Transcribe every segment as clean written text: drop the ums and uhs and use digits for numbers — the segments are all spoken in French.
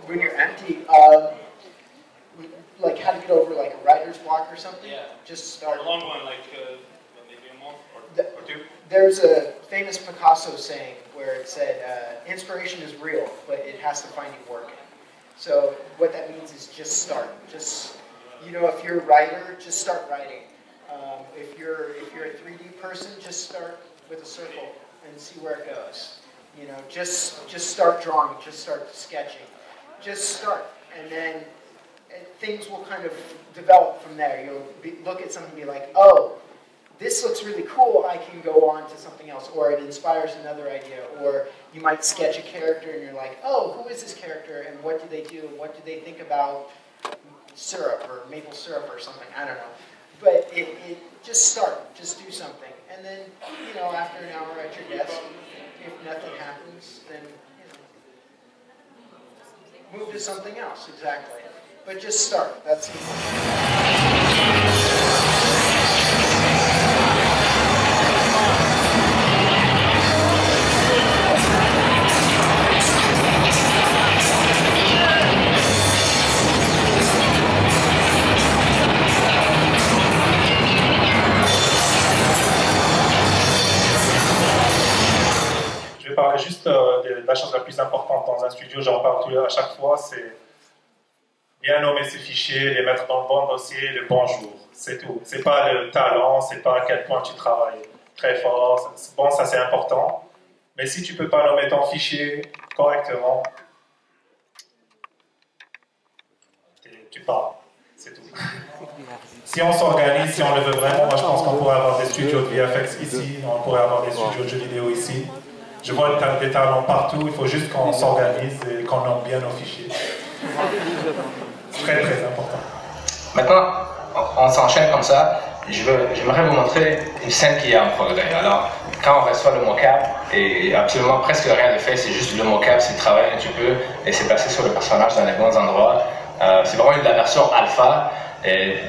When you're empty, like how to get over like a writer's block or something? Yeah. Just start. A long one, like maybe a month or two. There's a famous Picasso saying where it said, inspiration is real, but it has to find you working. So what that means is just start. Just, you know, if you're a writer, just start writing. If you're a 3D person, just start with a circle and see where it goes. You know, just start drawing, just start sketching. Just start, and then things will kind of develop from there. You'll look at something and be like, oh, this looks really cool, I can go on to something else, or it inspires another idea, or you might sketch a character and you're like, oh, who is this character, and what do they do, and what do they think about syrup, or maple syrup, or something, I don't know. But it just start, just do something, and then, you know, after an hour at your desk, if nothing happens, then, you know, move to something else, exactly. But just start, that's important. Je vais parler juste de la chose la plus importante dans un studio, j'en parle à chaque fois, c'est bien nommer ses fichiers, les mettre dans le bon dossier, le bon jour, c'est tout. C'est pas le talent, c'est pas à quel point tu travailles très fort, bon ça c'est important, mais si tu peux pas nommer ton fichier correctement, tu pars, c'est tout. Si on s'organise, si on le veut vraiment, moi je pense qu'on pourrait avoir des studios de VFX ici, on pourrait avoir des studios de jeux vidéo ici. Je vois des talents partout, il faut juste qu'on s'organise et qu'on nomme bien nos fichiers. C'est très très important. Maintenant, on s'enchaîne comme ça. J'aimerais vous montrer une scène qui est en progrès. Alors, quand on reçoit le mocap, et absolument presque rien de fait, c'est juste le mocap, c'est travailler un petit peu et c'est placé sur le personnage dans les bons endroits. C'est vraiment la version alpha et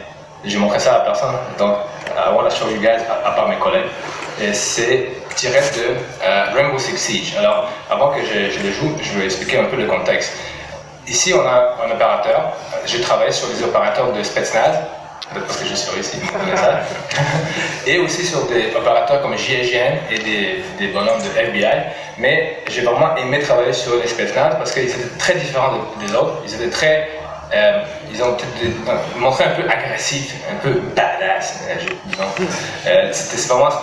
j'ai montré ça à personne. Donc, I want to show you guys, à part mes collègues. Et c'est tiré de Rainbow Six Siege. Alors, avant que je le joue, je vais expliquer un peu le contexte. Ici, on a un opérateur. J'ai travaillé sur les opérateurs de Spetsnaz, peut-être parce que je suis ici, vous connaissez ça. Et aussi sur des opérateurs comme JSGN et des bonhommes de FBI. Mais j'ai vraiment aimé travailler sur les Spetsnaz parce qu'ils étaient très différents des autres. Ils étaient très... ils ont montré un peu agressif, un peu badass,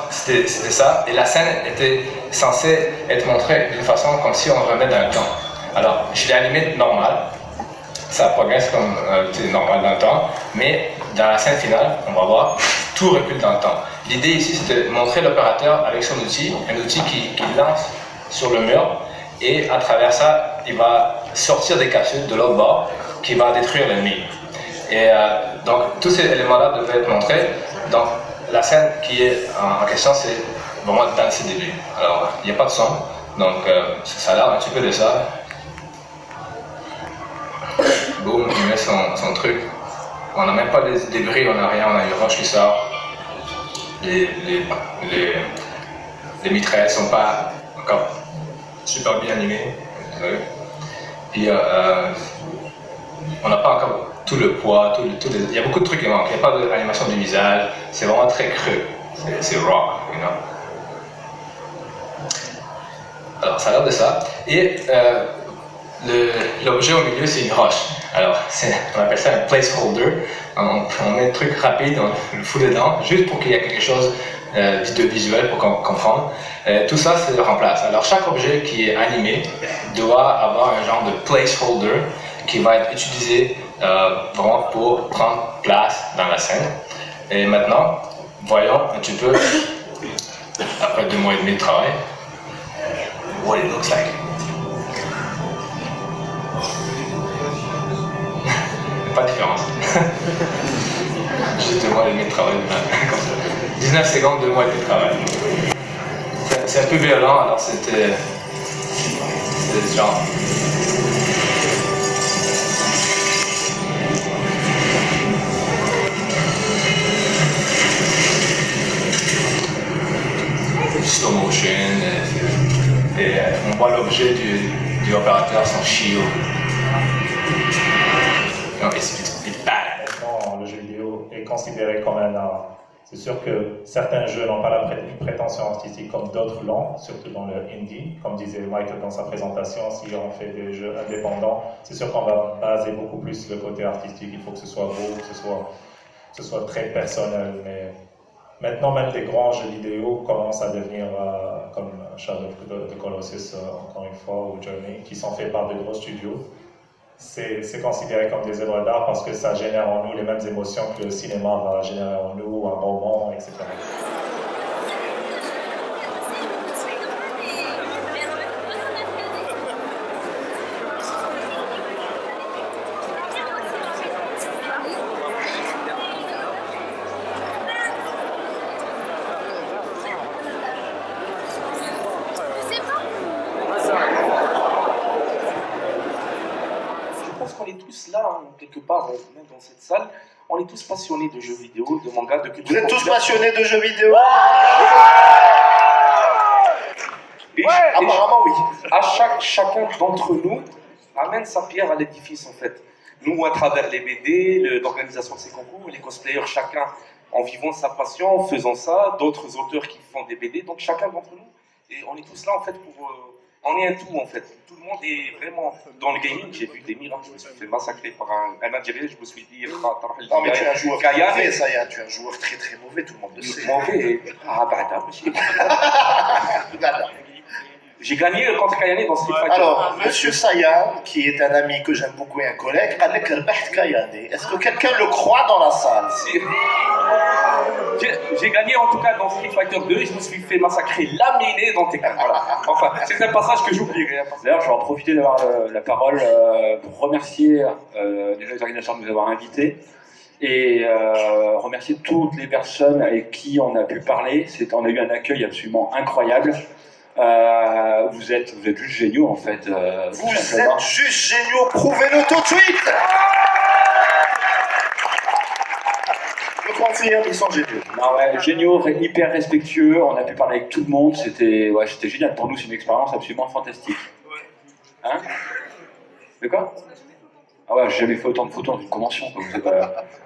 c'était ça, et la scène était censée être montrée d'une façon comme si on revenait dans le temps. Alors, je l'ai animé normal, ça progresse comme normal dans le temps, mais dans la scène finale, on va voir, tout recule dans le temps. L'idée ici, c'est de montrer l'opérateur avec son outil, un outil qui lance sur le mur, et à travers ça, il va sortir des capsules de l'autre bord, qui va détruire l'ennemi. Et donc tous ces éléments-là devaient être montrés. Donc la scène qui est en question, c'est vraiment dans ses débuts. Alors il n'y a pas de son, donc ça a l'air un petit peu de ça. Boum, il met son truc. On n'a même pas les débris, on n'a rien, on a une roche qui sort. Les mitraillettes sont pas encore super bien animées. Puis on n'a pas encore tout le poids, il y a beaucoup de trucs qui manquent. Il n'y a pas d'animation du visage, c'est vraiment très creux, c'est raw, you know. Alors ça a l'air de ça. Et l'objet au milieu, c'est une roche. Alors on appelle ça un placeholder. On met un truc rapide, on le fout dedans, juste pour qu'il y ait quelque chose de visuel pour comprendre. Tout ça, c'est le remplace. Alors chaque objet qui est animé doit avoir un genre de placeholder qui va être utilisé vraiment pour prendre place dans la scène. Et maintenant, voyons un petit peu, après 2 mois et demi de travail, what it looks like. Pas de différence. Juste 2 mois et demi de travail, comme ça. 19 secondes, 2 mois et demi de travail. C'est un peu violent, alors c'était genre. Slow motion, et on voit l'objet du opérateur, son chiot. Non, it's bad. Maintenant, le jeu vidéo est considéré comme un art. C'est sûr que certains jeux n'ont pas une prétention artistique comme d'autres l'ont, surtout dans le indie. Comme disait Michael dans sa présentation, si on fait des jeux indépendants, c'est sûr qu'on va baser beaucoup plus le côté artistique. Il faut que ce soit beau, que ce soit très personnel. Mais maintenant, même des grands jeux vidéo commencent à devenir comme Shadow of the Colossus, encore une fois, ou Journey, qui sont faits par de gros studios. C'est considéré comme des œuvres d'art parce que ça génère en nous les mêmes émotions que le cinéma va générer en nous, un roman, etc. Quelque part, même dans cette salle, on est tous passionnés de jeux vidéo, de manga, de culture. Vous êtes tous passionnés de jeux vidéo? Apparemment, oui. Chacun d'entre nous amène sa pierre à l'édifice, en fait. Nous, à travers les BD, l'organisation de ces concours, les cosplayers, chacun en vivant sa passion, en faisant ça, d'autres auteurs qui font des BD, donc chacun d'entre nous. Et on est tous là, en fait, pour... on est un tout, en fait. Tout le monde est vraiment dans le gaming. J'ai vu des miracles. Je me suis fait massacrer par un Algérien. Je me suis dit... Non, mais tu es un joueur mauvais, ça y est. Tu es un joueur très très mauvais, tout le monde le sait. Mauvais. Ah, bah, monsieur. J'ai gagné contre Kayane dans Street Fighter. Alors, monsieur Sayan, qui est un ami que j'aime beaucoup et un collègue, avec le Baht Kayane. Est-ce que quelqu'un le croit dans la salle? J'ai gagné en tout cas dans Street Fighter 2 et je me suis fait massacrer, laminé dans Tekken. Voilà. Enfin, c'est un passage que j'oublierai. D'ailleurs, je vais en profiter d'avoir la parole pour remercier déjà les organisateurs de nous avoir invités et remercier toutes les personnes avec qui on a pu parler. On a eu un accueil absolument incroyable. Vous êtes juste géniaux en fait. Vous êtes juste géniaux, prouvez-le tout de suite. Je confirme, ils sont géniaux. Non, ouais, géniaux, hyper respectueux, on a pu parler avec tout le monde, c'était génial. Pour nous, c'est une expérience absolument fantastique. Hein? De quoi? Ah ouais, j'ai jamais fait autant de photos dans une convention.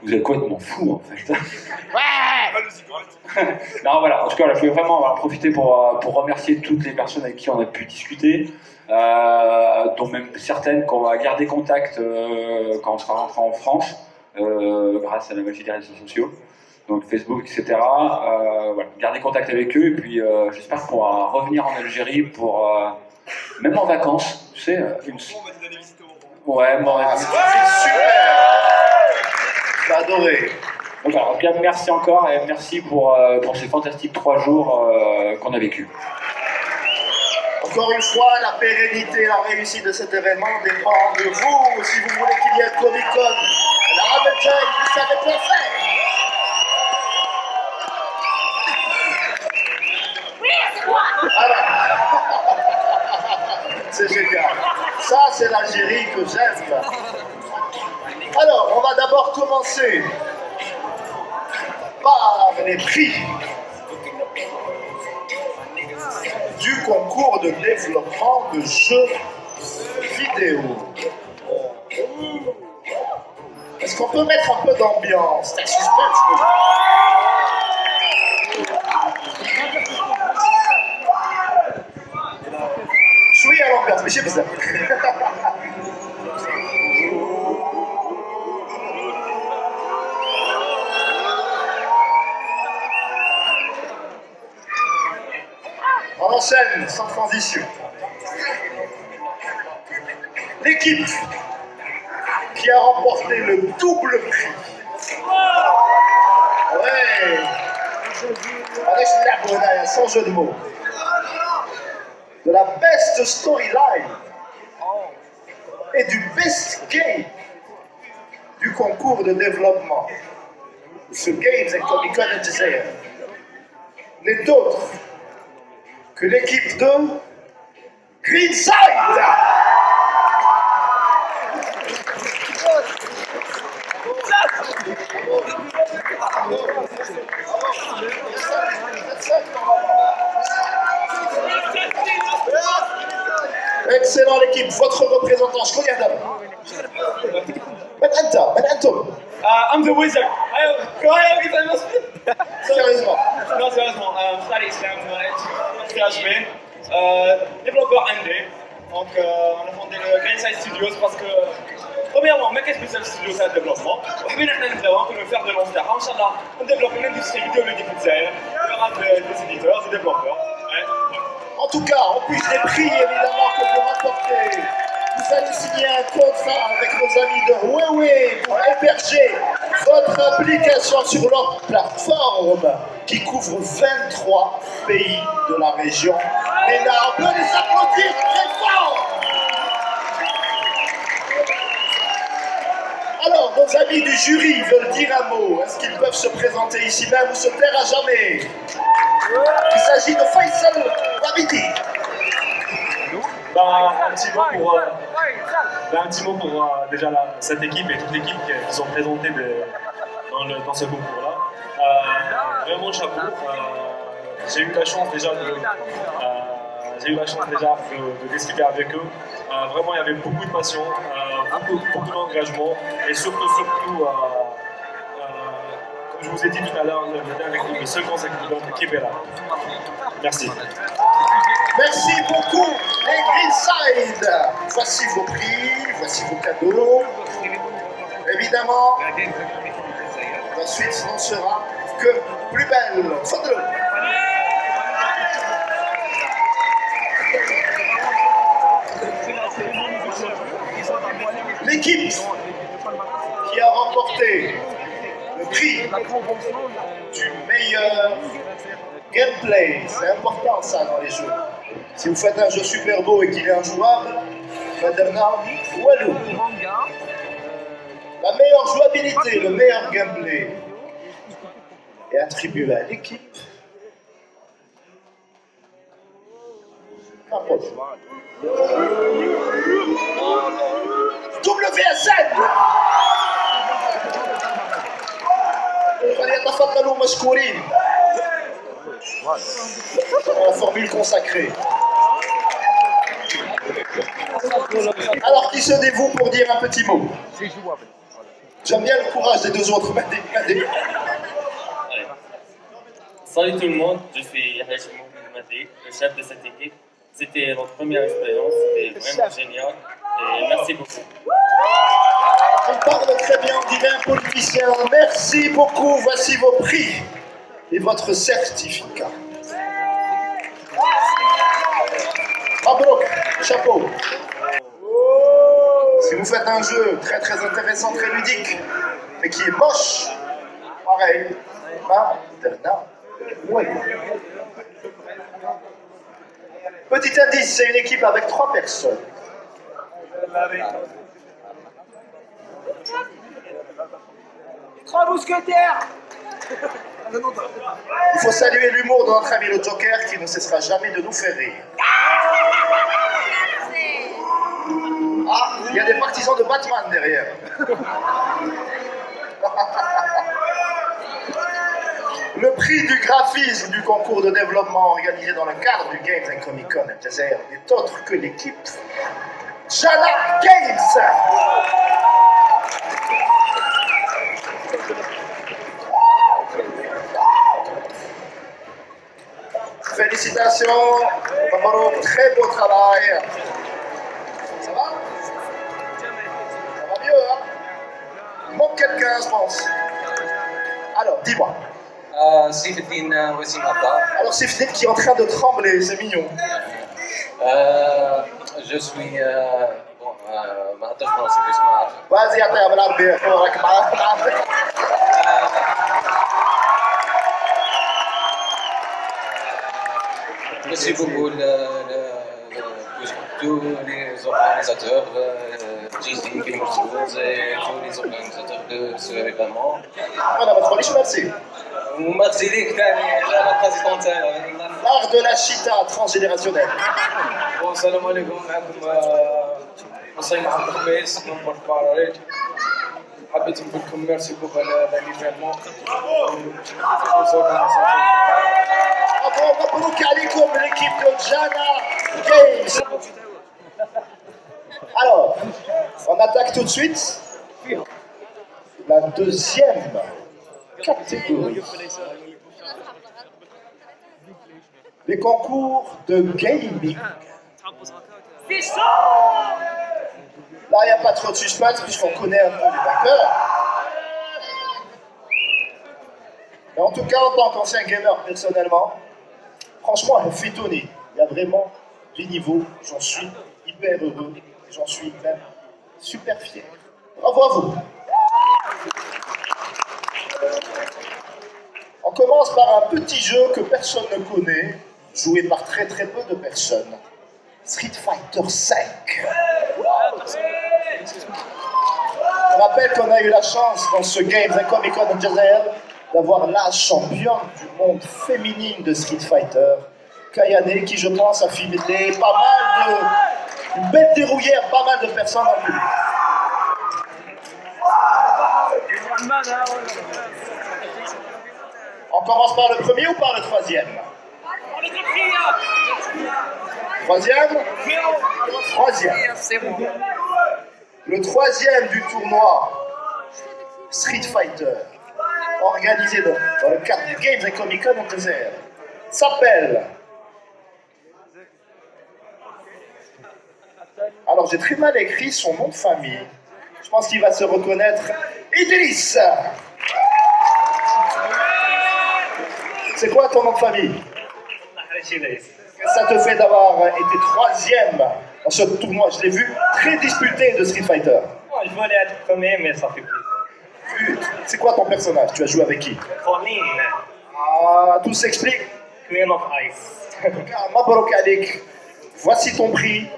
Vous êtes complètement fou en fait. Ouais. Non, voilà, en tout cas, là, je voulais vraiment profiter pour remercier toutes les personnes avec qui on a pu discuter, dont même certaines qu'on va garder contact quand on sera rentré en France, grâce à la magie des réseaux sociaux, donc Facebook, etc. Voilà, garder contact avec eux, et puis j'espère qu'on pourra revenir en Algérie pour, même en vacances, tu sais, Ouais, bon, c'est super. J'ai adoré. Donc, alors, bien, merci encore et merci pour ces fantastiques 3 jours qu'on a vécu. Encore une fois, la pérennité et la réussite de cet événement dépend de vous. Si vous voulez qu'il y ait un Comic-Con, la Ramen Jay, vous savez quoi faire. Oui, c'est moi. C'est génial. Ça, c'est l'Algérie que j'aime. Alors, on va d'abord commencer par les prix du concours de développement de jeux vidéo. Est-ce qu'on peut mettre un peu d'ambiance? C'est un suspense. شوية à l'ambiance, ماشي بزاف. On enchaîne sans transition. L'équipe qui a remporté le double prix Ouais. Sans jeu de mots. De la best storyline et du best game du concours de développement de ce Games and Comic Con Aljazair n'est autre que l'équipe de Greenside. Excellent l'équipe, votre représentant, je connais Adam. I'm the wizard. Go ahead, if I must. Sérieusement. Non, sérieusement, Salah Islam, PHP, développeur indé. Donc, on a fondé le Greenside Studios parce que, premièrement, mais qu'est-ce que c'est le studio, c'est le développement. On veut faire de l'Insta. Inch'Allah, on développe une industrie vidéoludique de Zaire. Il y aura des éditeurs, des développeurs. En tout cas, en plus des prix évidemment que vous rapportez, vous allez signer un contrat avec nos amis de Huawei pour héberger votre application sur leur plateforme qui couvre 23 pays de la région. Et là, on peut les applaudir très fort. Alors, nos amis du jury veulent dire un mot. Est-ce qu'ils peuvent se présenter ici même ou se taire à jamais? Il s'agit de Faisal Wabiti. Un petit mot pour déjà cette équipe et toute l'équipe qui sont présentées dans ce concours-là. Vraiment chapeau. J'ai eu la chance déjà de discuter avec eux. Vraiment, il y avait beaucoup de passion, beaucoup d'engagement et surtout, comme je vous ai dit tout à l'heure, le second équipe est là. Merci. Merci beaucoup, les Greenside. Voici vos prix, voici vos cadeaux. Évidemment, la suite n'en sera que plus belle. Fadlou. L'équipe qui a remporté le prix du meilleur gameplay, c'est important ça dans les jeux. Si vous faites un jeu super beau et qu'il est injouable, Walou. La meilleure jouabilité, le meilleur gameplay est attribué à l'équipe. WSN. فليتفضلوا مشكورين. La formule consacrée. Alors, qui se dévoue pour dire un petit mot? J'aime bien le courage des deux autres. Salut tout le monde, je suis Yahya Chimoun-Madi, le chef de cette équipe. C'était notre première expérience, c'était vraiment génial et merci beaucoup. On parle très bien, on dirait un politicien. Merci beaucoup, voici vos prix et votre certificat. Mabrouk, chapeau. Si vous faites un jeu très très intéressant, très ludique, mais qui est moche, pareil, petit indice, c'est une équipe avec 3 personnes. Trois mousquetaires. Il faut saluer l'humour de notre ami le Joker qui ne cessera jamais de nous faire rire. Ah, il y a des partisans de Batman derrière. Le prix du graphisme du concours de développement organisé dans le cadre du Games and Comic Con Aljazair n'est autre que l'équipe Jala Games. Félicitations, Mabarouk, très beau travail. Ça va? Ça va mieux, hein? Il manque quelqu'un, je pense. Alors, dis-moi. Sifeddine Wassim Abba. Alors, Sifeddine qui est en train de trembler, c'est mignon. Je suis. Bon, ما أقدرش نوصف اسمها. Vas-y, attends, بالعربية. Merci beaucoup tous les organisateurs, GC Gamers Tools et tous les organisateurs de ce événement. أنا ما تقوليش merci. وميرسي ليك ثاني لا بريزيدون تاعنا. L'art de la chita transgénérationnelle. السلام عليكم معكم حسين عبد الخميس من بورت باراليل. حبيت نقول لكم ميرسي بوكو على ليفينمون. Bravo, مبروك عليكم l'équipe de Jana Games. Alors, on attaque tout de suite la deuxième catégorie. Les concours de gaming. Là, il n'y a pas trop de suspense puisqu'on connaît un peu les vainqueurs. Mais en tout cas, en tant qu'ancien gamer personnellement, franchement, elle fait étonner. Il y a vraiment du niveau. J'en suis hyper heureux. J'en suis même super fier. Bravo à vous. On commence par un petit jeu que personne ne connaît, joué par très peu de personnes. Street Fighter V. Je rappelle qu'on a eu la chance dans ce Games and Comic Con de Jazair d'avoir la championne du monde féminine de Street Fighter, Kayane, qui je pense a filmé pas mal de... une belle dérouillère, pas mal de personnes dans le public. On commence par le premier ou par le troisième? Troisième? Troisième. Le troisième du tournoi Street Fighter, organisé dans le cadre du Games and Comic Con en désert, s'appelle... Alors j'ai très mal écrit son nom de famille. Je pense qu'il va se reconnaître. Idriss! C'est quoi ton nom de famille? Qu'est-ce que ça te fait d'avoir été troisième dans ce tournoi? Je l'ai vu très disputé de Street Fighter. Je voulais être premier, mais ça fait plus. C'est quoi ton personnage? Tu as joué avec qui? Pauline. Ah, tout s'explique. Queen of Ice. Mabrouk Alik, voici ton prix.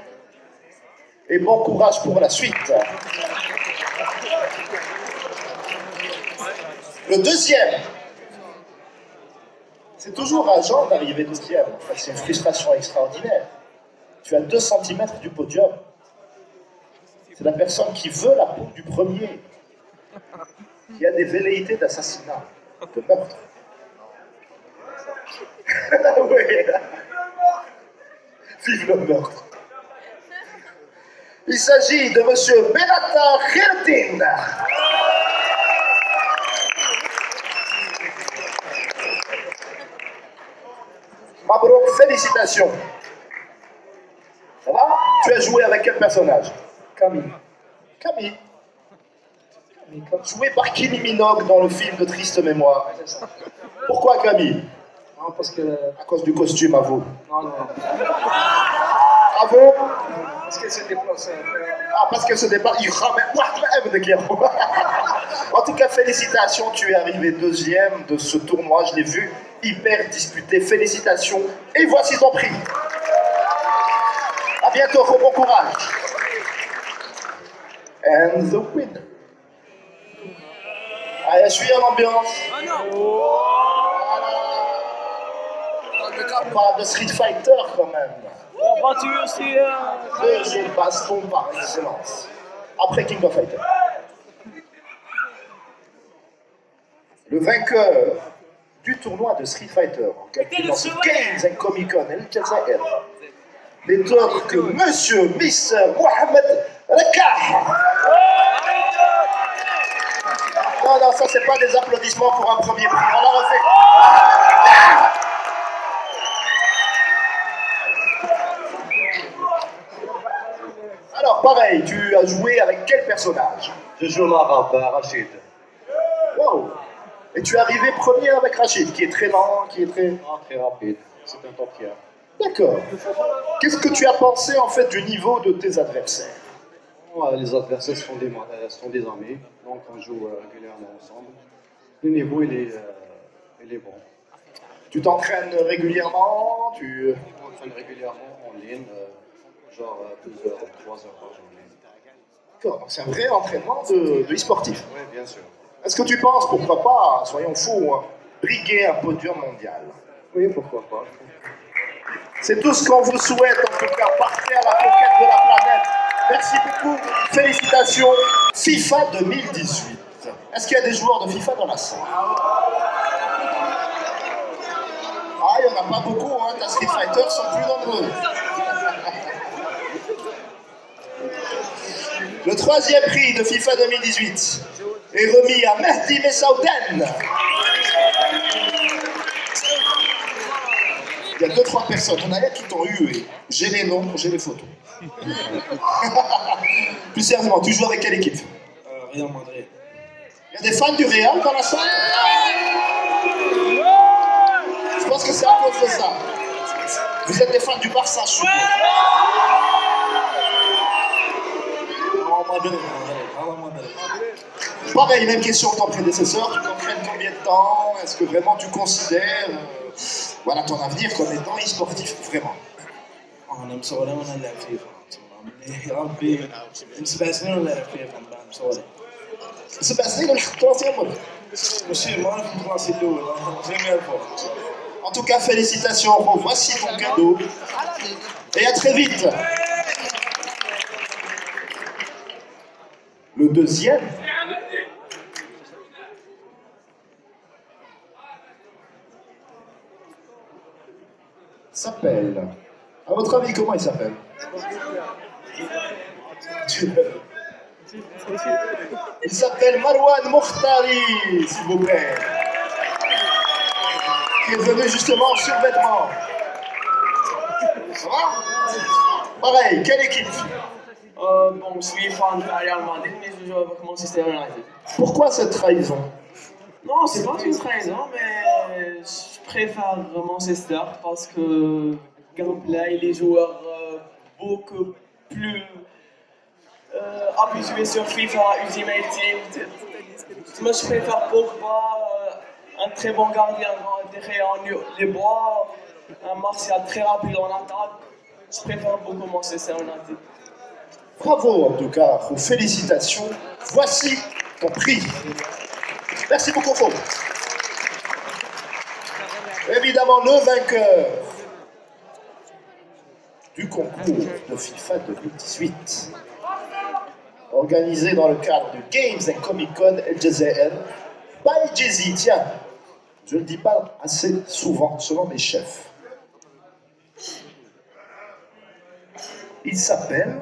Et bon courage pour la suite. Le deuxième. C'est toujours rageant d'arriver deuxième. En fait, c'est une frustration extraordinaire. Tu as 2 cm du podium. C'est la personne qui veut la peau du premier. Qui a des velléités d'assassinat, de meurtre. Oui. Vive le meurtre. Il s'agit de monsieur Berata Khertin. Mabrouk, félicitations. Ça va? Tu as joué avec quel personnage? Camille. Camille. Joué par Kylie Minogue dans le film de Triste Mémoire. Pourquoi Camille? Non, parce que... À cause du costume, à vous. Non, non. À vous? Parce qu'elle se déplace. Ah, parce qu'elle se déplace. En tout cas, félicitations, tu es arrivé deuxième de ce tournoi. Je l'ai vu, hyper disputé. Félicitations. Et voici ton prix. À bientôt, bon courage. And the winner. Allez, je suis en ambiance. On parle de Street Fighter quand même. On va tuer aussi. Le jeu de baston par excellence. Après King of Fighters. Le vainqueur du tournoi de Street Fighter, dans ce Games and Comic Con El Jazair, n'est autre que Monsieur Miss Mohamed Rakah. Non, non, ça c'est pas des applaudissements pour un premier prix. On la refait. Alors, pareil, tu as joué avec quel personnage? Je joue l'arabe, Rachid. Wow. Et tu es arrivé premier avec Rachid, qui est très lent, qui est très... Ah, très rapide. C'est un top tier. D'accord. Qu'est-ce que tu as pensé en fait du niveau de tes adversaires? Les adversaires sont des amis, donc on joue régulièrement ensemble. Le niveau, il est bon. Tu t'entraînes régulièrement? On s'entraîne régulièrement en ligne, genre 2 heures, 3 heures par journée. D'accord, donc c'est un vrai entraînement de e-sportif. Oui, bien sûr. Est-ce que tu penses, pourquoi pas, soyons fous, hein, briguer un podium mondial? Oui, pourquoi pas. C'est tout ce qu'on vous souhaite, en tout cas, partez à la conquête de la planète. Merci beaucoup, félicitations. FIFA 2018. Est-ce qu'il y a des joueurs de FIFA dans la salle? Ah, il n'y en a pas beaucoup, hein. Les Street Fighters sont plus nombreux. Le 3e prix de FIFA 2018 est remis à Mehdi Messaouden. Il y a 2-3 personnes, il y en a qui t'ont eu, j'ai les noms, j'ai les photos. Plus sérieusement, tu joues avec quelle équipe? Real Madrid. Il y a des fans du Real dans la salle? Je pense que c'est à cause de ça. Vous êtes des fans du Barça, je suppose. Pareil, même question que ton prédécesseur, tu t'entraînes combien de temps? Est-ce que vraiment tu considères voilà, ton avenir comme étant e-sportif, vraiment? أنا مصورة وأنا نلعب فيفا. يا ربي من 7 سنين ونلعب فيفا مصورة. 7 سنين ولا 3 مرة؟ ماشي ما في الكلاس الأول، première fois. En tout cas, félicitations, voici ton cadeau. Et à très vite. Le deuxième s'appelle... À votre avis, comment il s'appelle? Il s'appelle Marwan Mokhtari, s'il vous plaît. Qui est venu justement en survêtement. Ça va? Pareil, quelle équipe? Bon, je suis fan de Real Madrid, mais je joue avec Manchester United. Pourquoi cette trahison? Non, c'est pas une trahison, mais je préfère Manchester parce que gameplay, les joueurs beaucoup plus habitués sur FIFA, Ultimate Team. Moi, je préfère Pogba, un très bon gardien derrière les bois, un Martial très rapide en attaque. Je préfère beaucoup Manchester United. Bravo en tout cas, félicitations. Voici ton prix. Merci beaucoup. Évidemment, le vainqueur du concours de FIFA 2018, organisé dans le cadre du Games and Comic Con El Jazair by Jay-Z. Tiens, je ne le dis pas assez souvent, selon mes chefs. Il s'appelle...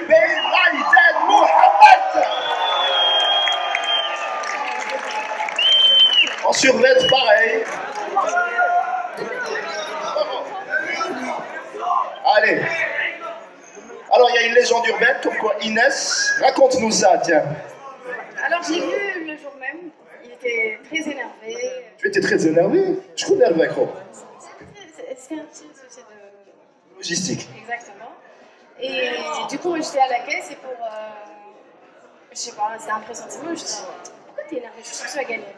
Ben Laden Mohamed. En survêt pareil. Allez. Alors il y a une légende urbaine comme quoi Inès, raconte-nous ça, tiens. Alors j'ai vu le jour même, il était très énervé. Tu étais très énervé? Je suis énervé, gros. C'est un petit souci de... Logistique. Exactement. Et du coup, j'étais à la caisse et pour... je sais pas, c'était un pressentiment. Je dis, pourquoi t'es énervé? Je suis sûre que tu vas gagner.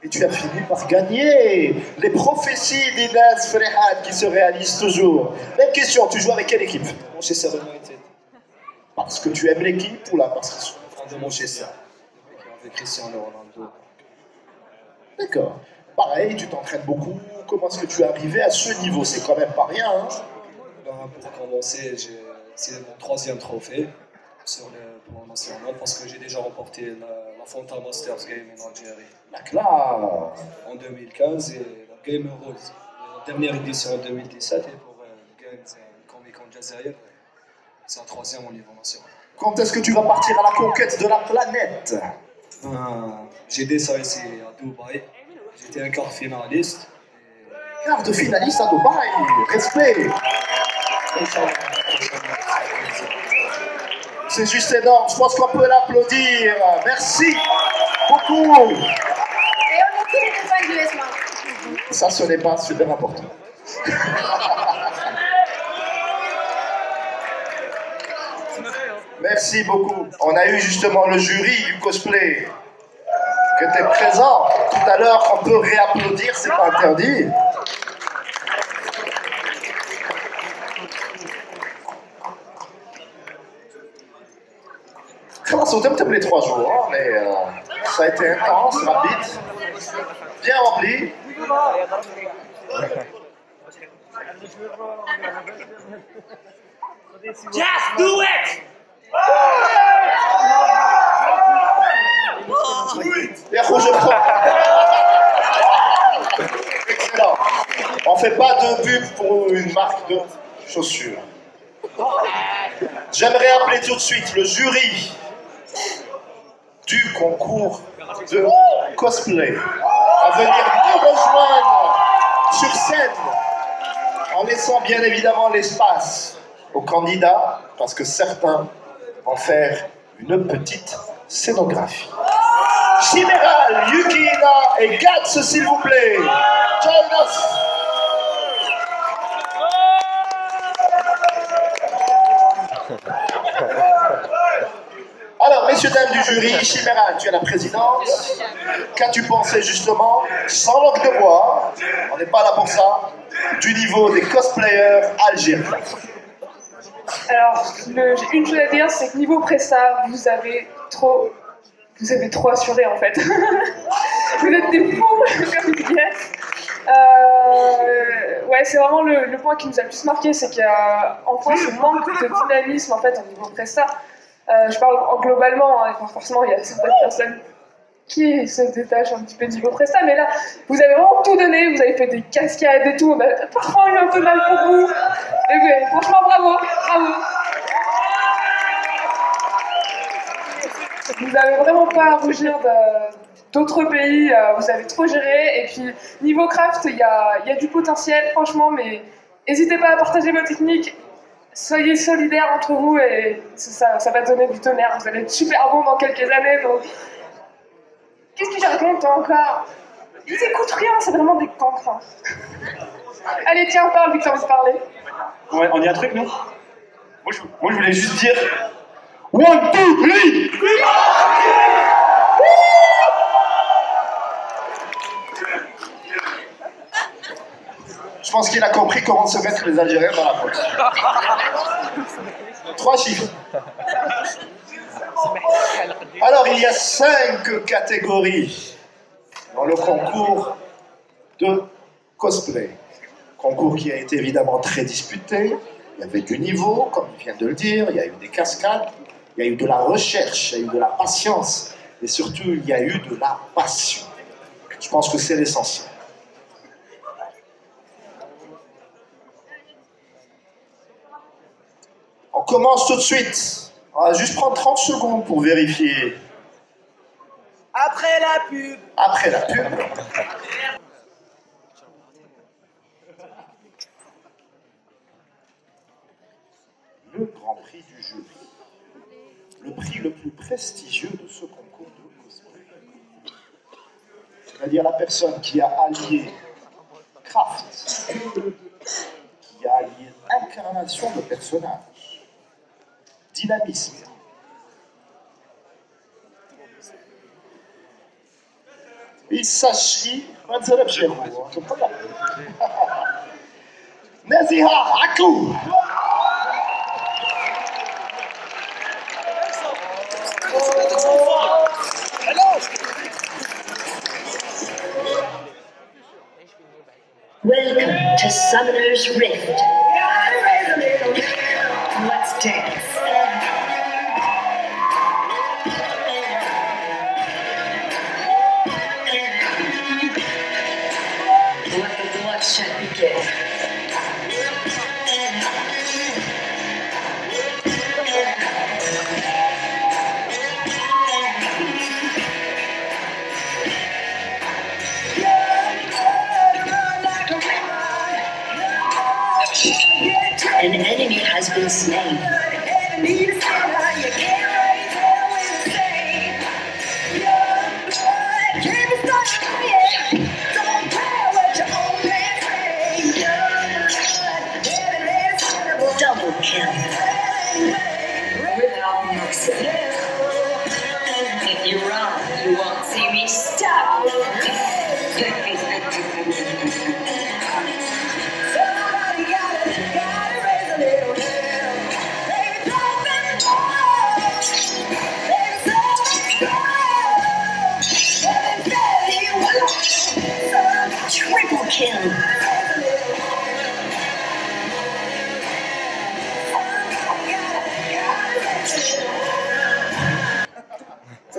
Et tu as fini par gagner. Les prophéties d'Inès Frehat qui se réalisent toujours. Même question, tu joues avec quelle équipe? Manchester United. Parce que tu aimes l'équipe ou là parce que... De Manchester. Avec Cristiano Ronaldo. D'accord. Pareil, tu t'entraînes beaucoup. Comment est-ce que tu es arrivé à ce niveau? C'est quand même pas rien, hein? Pour commencer, c'est mon 3e trophée sur le plan national parce que j'ai déjà remporté la Fanta Masters Game en Algérie. La classe! En 2015 et la Game Rose. La dernière édition en 2017 et pour le Games Comic Con Jazair, c'est un 3e au niveau national. Quand est-ce que tu vas partir à la conquête de la planète? J'ai décidé ici à Dubaï. J'étais un quart finaliste. Quart de finaliste à Dubaï! Respect! C'est juste énorme, je pense qu'on peut l'applaudir. Merci beaucoup. Et on est tous les fans du ESMA. Ça, ce n'est pas super important. Merci beaucoup. On a eu justement le jury du cosplay qui était présent tout à l'heure. On peut réapplaudir, c'est pas interdit. خلاص وتمتم les 3 jours, hein, mais ça a été intense, rapide, bien rempli. Just do it! Je prends. Excellent. On fait pas de pub pour une marque de chaussures. J'aimerais appeler tout de suite le jury du concours de cosplay à venir nous rejoindre sur scène en laissant bien évidemment l'espace aux candidats parce que certains vont faire une petite scénographie. Chiméral, Yukina et Gats, s'il vous plaît. Join us. Alors, messieurs, dames du jury, Chiméral, tu es la présidente. Qu'as-tu pensé justement, sans langue de bois, on n'est pas là pour ça, du niveau des cosplayers algériens? Alors, j'ai une chose à dire, c'est que niveau presta, vous avez trop assuré en fait. Vous êtes des fous comme ils disent. Ouais, c'est vraiment le point qui nous a le plus marqué, c'est qu'il y a en France un manque de dynamisme en fait au niveau presta. Je parle globalement, hein, forcément il y a certaines personnes qui se détachent un petit peu niveau presta, mais là vous avez vraiment tout donné, vous avez fait des cascades et tout, on a parfois eu un peu mal pour vous. Et ouais, franchement bravo, bravo. Vous n'avez vraiment pas à rougir d'autres pays, vous avez trop géré. Et puis, niveau craft, il y a du potentiel, franchement, mais n'hésitez pas à partager vos techniques. Soyez solidaires entre vous et ça va donner du tonnerre. Vous allez être super bon dans quelques années. Donc, qu'est-ce que je raconte encore? Ils n'écoutent rien, c'est vraiment des cancres. Allez, tiens, parle, vu que tu as envie de parler. Ouais, on dit un truc, non? Moi, je voulais juste dire... 1, 2, 3! Je pense qu'il a compris comment se mettre les Algériens dans la poche. 3 chiffres. Alors, il y a 5 catégories dans le concours de cosplay. Concours qui a été évidemment très disputé. Il y avait du niveau, comme il vient de le dire, il y a eu des cascades, il y a eu de la recherche, il y a eu de la patience, et surtout, il y a eu de la passion. Je pense que c'est l'essentiel. On commence tout de suite. On va juste prendre 30 secondes pour vérifier. Après la pub. Après la pub. Le grand prix du jury. Le prix le plus prestigieux de ce concours de cosplay. C'est-à-dire la personne qui a allié craft, qui a allié incarnation de personnage, dynamisme. Il s'agit Naziha Akou. Welcome to Summoner's Rift. Let's dance. Let the bloodshed begin. An enemy has been slain. Double kill. Without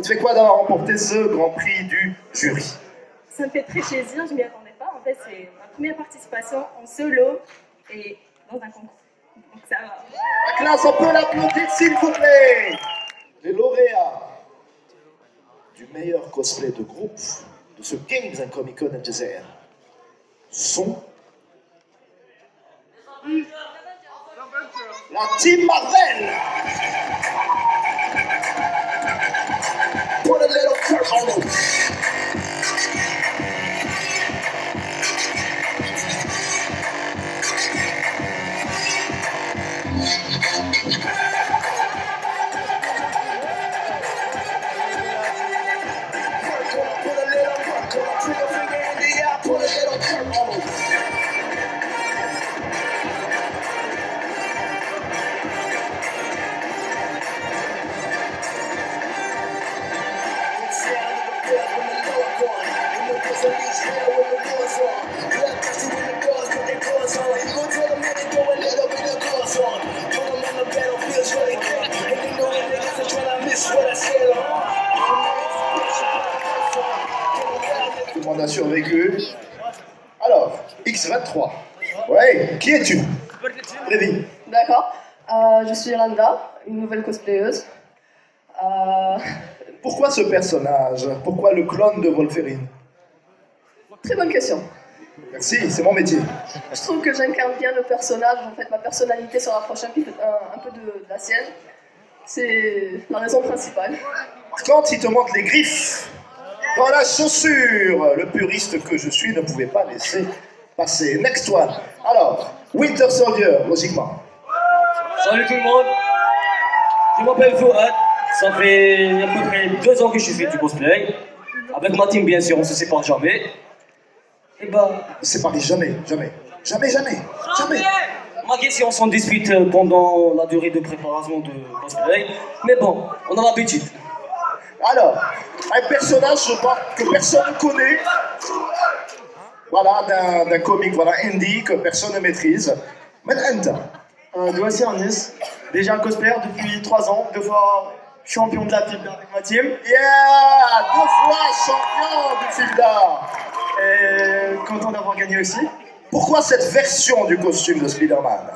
te fait quoi d'avoir remporté ce Grand Prix du jury? Ça me fait très plaisir, je m'y attendais pas. En fait, c'est ma première participation en solo et dans un concours. Donc ça va. La classe, on peut l'applaudir s'il vous plaît. Les lauréats du meilleur cosplay de groupe de ce Games and Comic Con Aljazair sont la Team Marvel. Put a little curse on them. Tout le monde a survécu. Alors, X23. Ouais, qui es-tu? Lévi. D'accord. Je suis Yolanda, une nouvelle cosplayeuse. Pourquoi ce personnage? Pourquoi le clone de Wolverine? Très bonne question. Merci, c'est mon métier. Je trouve que j'incarne bien le personnage. En fait, ma personnalité se rapproche un peu de la sienne. C'est la raison principale. Par contre, il te montre les griffes dans la chaussure. Le puriste que je suis ne pouvait pas laisser passer. Next one. Alors, Winter Soldier, logiquement. Salut tout le monde. Je m'appelle Fouad. Ça fait à peu près 2 ans que je fais du cosplay. Avec ma team, bien sûr, on se sépare jamais. Et bah... Séparer jamais, jamais. Jamais, jamais, jamais. Ma question, on s'en dispute pendant la durée de préparation de cosplay. Mais bon, on a l'habitude. Alors, un personnage, je crois, que personne ne connaît. Voilà, d'un comic, voilà, indie, que personne ne maîtrise. Mais Enta. Doissy Arnis, déjà cosplayer depuis 3 ans, 2 fois champion de la FIBDA avec ma team. Yeah, 2 fois champion de FIBDA. Et content d'avoir gagné aussi. Pourquoi cette version du costume de Spider-Man?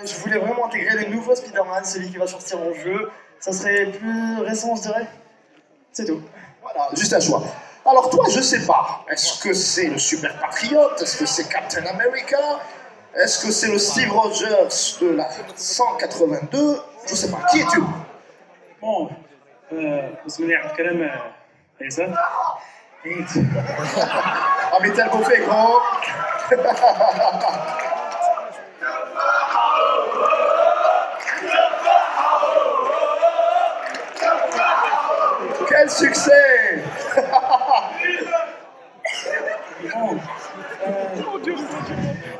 Je voulais vraiment intégrer le nouveau Spider-Man, celui qui va sortir en jeu. Ça serait plus récent, je dirais. C'est tout. Voilà, juste un choix. Alors toi, je sais pas. Est-ce que c'est le Super Patriote? Est-ce que c'est Captain America? Est-ce que c'est le Steve Rogers de la 182? Je sais pas. Qui es-tu? Bon, بسم الله الكلام عيسى. Ah mais t'as le beau fait, gros. Quel succès.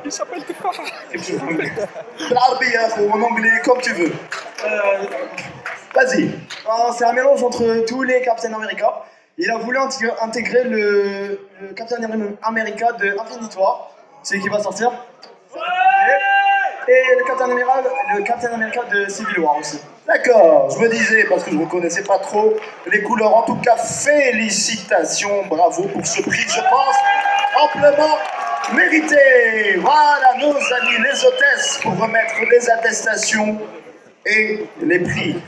Il s'appelle Tefah. En anglais, comme tu veux. Vas-y. C'est un mélange entre tous les Captain America. Il a voulu intégrer le Captain America de Infinity War, celui qui va sortir. Et le Captain America de Civil War aussi. D'accord, je me disais, parce que je ne connaissais pas trop les couleurs. En tout cas, félicitations, bravo pour ce prix, je pense, amplement mérité. Voilà nos amis les hôtesses pour remettre les attestations et les prix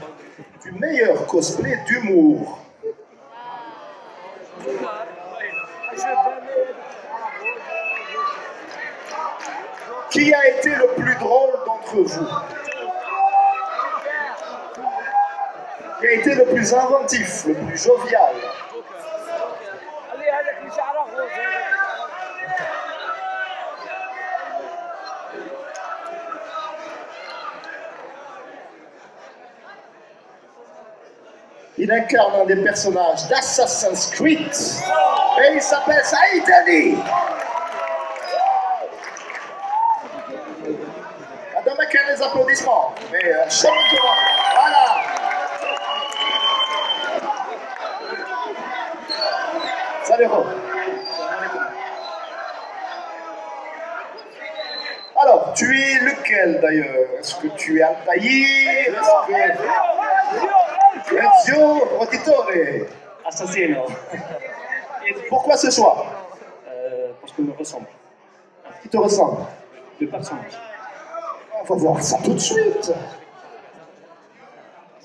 du meilleur cosplay d'humour. Qui a été le plus drôle d'entre vous? Qui a été le plus inventif, le plus jovial? Il incarne un des personnages d'Assassin's Creed et il s'appelle Saïd Ali. Madame les applaudissements, mais chante-moi, voilà. Salut Ro. Alors, tu es lequel d'ailleurs? Est-ce que tu es Altaïr? Est-ce que... Ezio Auditore. Assassino. Pourquoi ce choix? Parce qu'il me ressemble. Qui te ressemble? Le personnage. On va voir ça tout de suite.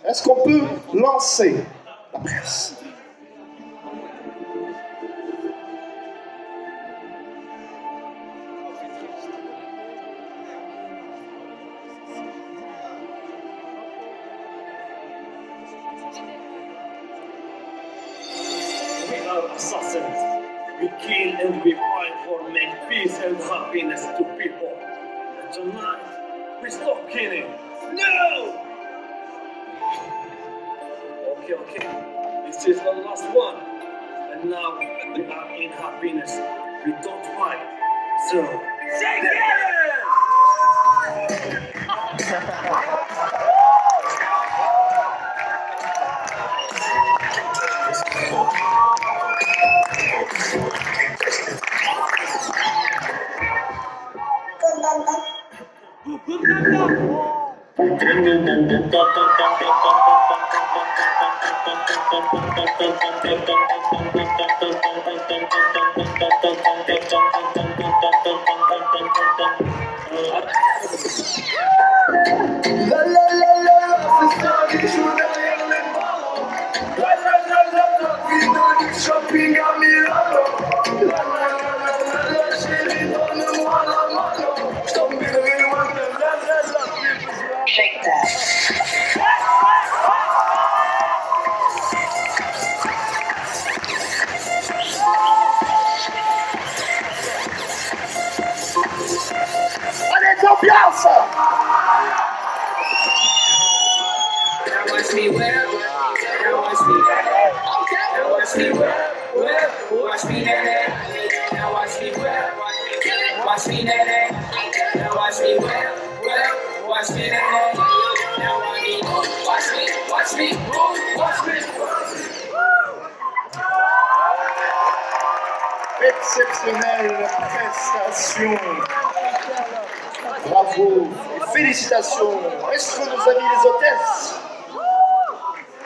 Est-ce qu'on peut lancer la presse? We are assassins. We kill and we fight for make peace and happiness to people. And tonight, we stop killing. No! Okay. This is the last one. And now we are in happiness. We don't fight. So, say Shake that. Allez, ambiance! Now watch me whip. Now watch me. Now watch me whip. Watch me nae. Now watch me whip. Watch me nae. Now watch me whip. Watch me nae. Now watch me. Watch me. Exceptionnelle prestation. Bravo et félicitations. Est-ce que nos amis les hôtesses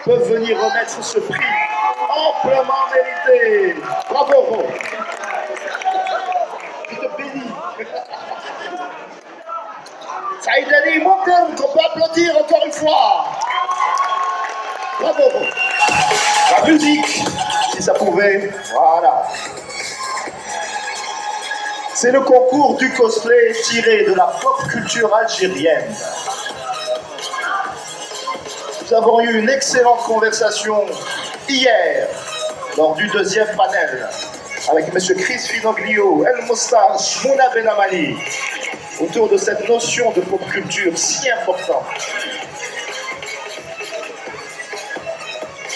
peuvent venir remettre ce prix amplement mérité? Bravo. Je te bénis. Saïd Ali Montel, qu'on peut applaudir encore une fois. Bravo. La musique, si ça pouvait. Voilà. C'est le concours du cosplay tiré de la pop culture algérienne. Nous avons eu une excellente conversation hier, lors du deuxième panel, avec M. Chris Finoglio, El Moustache, Mouna Benamali, autour de cette notion de pop culture si importante.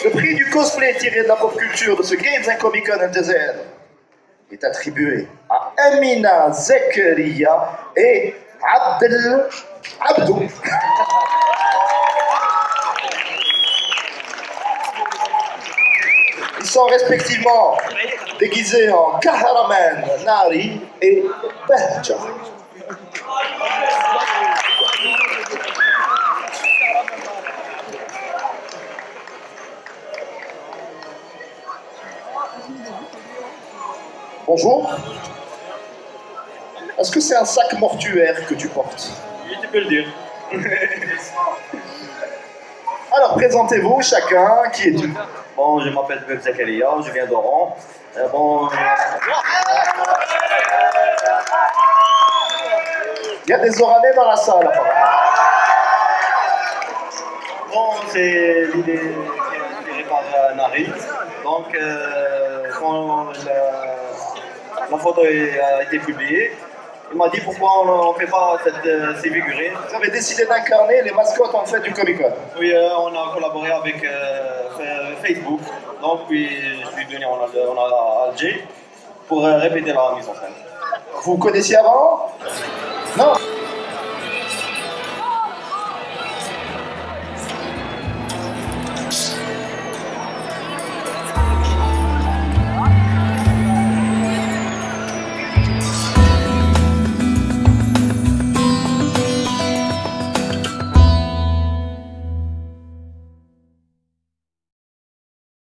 Le prix du cosplay tiré de la pop culture de ce Games and Comic Con NTZ est attribué à Amina Zekaria et Abdou. Ils sont respectivement déguisés en Kahraman, Nari et Behja. Bonjour. Est-ce que c'est un sac mortuaire que tu portes? Oui, tu peux le dire. Alors, présentez-vous chacun, qui es-tu? Bon, je m'appelle Beb Zakaria, je viens d'Oran. Il y a des Oranais dans la salle, apparemment. Bon, c'est l'idée qui est inspirée par Nari. Donc, quand la photo a été publiée, il m'a dit pourquoi on ne fait pas ces figurines. Vous avez décidé d'incarner les mascottes en fait du Comic-Con? Oui, on a collaboré avec Facebook. Donc, puis je suis venu en Alger pour répéter la mise en scène. Vous connaissiez avant? Non.